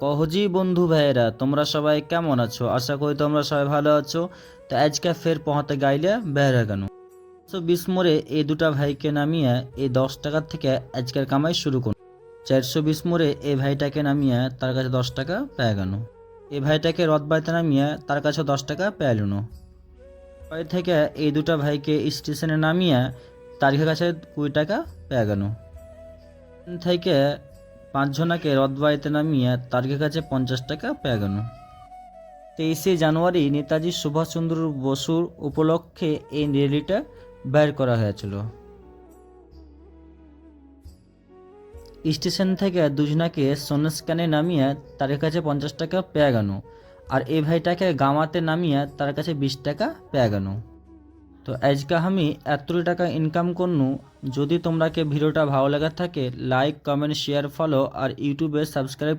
কহজি বন্ধু ভাইয়েরা, তোমরা সবাই কেমন আছো? আশা করি তোমরা সবাই ভালো আছো। তো আজকে ফের পহাতে গাইলে বেড়ে কেন 120 মোড়ে এই দুটা ভাইকে নামিয়ে এই 10 টাকার থেকে আজকের কামাই শুরু করুন। 420 মোড়ে এই ভাইটাকে নামিয়ে তার কাছে 10 টাকা পেয়ে গেল। এই ভাইটাকে রথ বাড়িতে নামিয়ে তার কাছে 10 টাকা পেয়ে গেল। বাড়ি থেকে এই দুটা ভাইকে স্টেশনে নামিয়ে তার কাছে 20 টাকা পেয়ে গেল। থেকে 5 জনাকে রথবাড়িতে নামিয়ে তার কাছে 50 টাকা পেয়ে গেল। 23শে জানুয়ারি নেতাজি সুভাষচন্দ্র বসুর উপলক্ষে এই র্যালিটা বের করা হয়েছিল। স্টেশন থেকে দুজনাকে সোনস্ক্যানে নামিয়ে তার কাছে 50 টাকা পেয়ে গেল, আর এই ভাইটাকে গামাতে নামিয়ে তার কাছে 20 টাকা পেয়ে গেল। তো আজকে আমি এতটি টাকা ইনকাম করনু। যদি তোমরা ভিডিওটা ভালো লাগা থাকে, লাইক কমেন্ট শেয়ার ফলো আর ইউটিউবে সাবস্ক্রাইব